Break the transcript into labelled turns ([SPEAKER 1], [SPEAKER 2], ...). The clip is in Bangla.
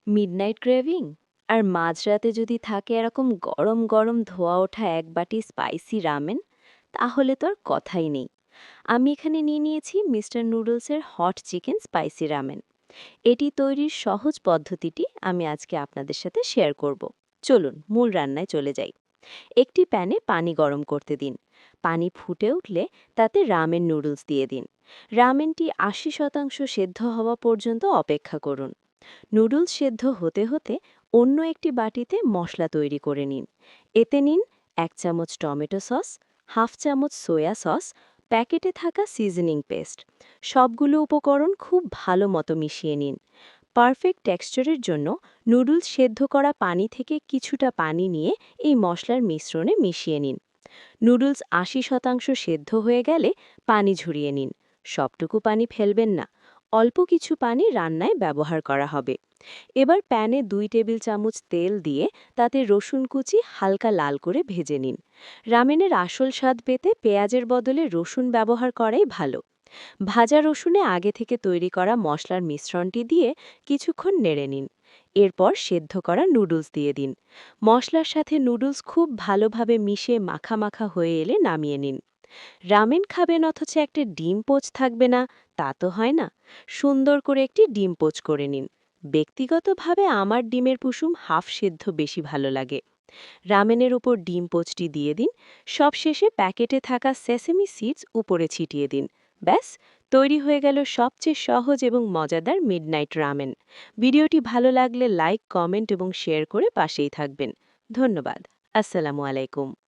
[SPEAKER 1] মিডনাইট ক্রেভিং আর মাঝরাতে যদি থাকে এরকম গরম গরম ধোয়া ওঠা এক বাটি স্পাইসি রামেন, তাহলে তো আর কথাই নেই। আমি এখানে নিয়ে নিয়েছি মিস্টার নুডলসের হট চিকেন স্পাইসি রামেন। এটি তৈরির সহজ পদ্ধতিটি আমি আজকে আপনাদের সাথে শেয়ার করব। চলুন মূল রান্নায় চলে যাই। একটি প্যানে পানি গরম করতে দিন। পানি ফুটে উঠলে তাতে রামেন নুডলস দিয়ে দিন। রামেনটি ৮০% সেদ্ধ হওয়া পর্যন্ত অপেক্ষা করুন। নুডলস সেদ্ধ হতে হতে অন্য একটি বাটিতে মশলা তৈরি করে নিন। এতে নিন ১ চামচ টমেটো সস, হাফ চামচ সয়া সস, প্যাকেটে থাকা সিজনিং পেস্ট। সবগুলো উপকরণ খুব ভালো মতো মিশিয়ে নিন। পারফেক্ট টেক্সচারের জন্য নুডলস সেদ্ধ করা পানি থেকে কিছুটা পানি নিয়ে এই মশলার মিশ্রণে মিশিয়ে নিন। নুডলস ৮০% সেদ্ধ হয়ে গেলে পানি ঝরিয়ে নিন। সবটুকু পানি ফেলবেন না, অল্প কিছু পানি রান্নায় ব্যবহার করা হবে। এবার প্যানে ২ টেবিল চামচ তেল দিয়ে তাতে রসুন কুচি হালকা লাল করে ভেজে নিন। রামেনের আসল স্বাদ পেতে পেঁয়াজের বদলে রসুন ব্যবহার করাই ভালো। ভাজা রসুনে আগে থেকে তৈরি করা মশলার মিশ্রণটি দিয়ে কিছুক্ষণ নেড়ে নিন। এরপর সেদ্ধ করা নুডলস দিয়ে দিন। মশলার সাথে নুডলস খুব ভালোভাবে মিশে মাখা মাখা হয়ে এলে নামিয়ে নিন। রামেন খাবেন অথচ একটা ডিম পোচ থাকবে না, তা তো হয় না। সুন্দর করে একটি ডিম পোচ করে নিন। ব্যক্তিগতভাবে আমার ডিমের কুসুম হাফ সেদ্ধ বেশি ভালো লাগে। রামেনের উপর ডিম পোচটি দিয়ে দিন। সবশেষে প্যাকেটে থাকা সেসেমি সিডস উপরে ছিটিয়ে দিন। ব্যাস, তৈরি হয়ে গেল সবচেয়ে সহজ এবং মজাদার মিডনাইট রামেন। ভিডিওটি ভালো লাগলে লাইক, কমেন্ট এবং শেয়ার করে পাশেই থাকবেন। ধন্যবাদ। আসসালামু আলাইকুম।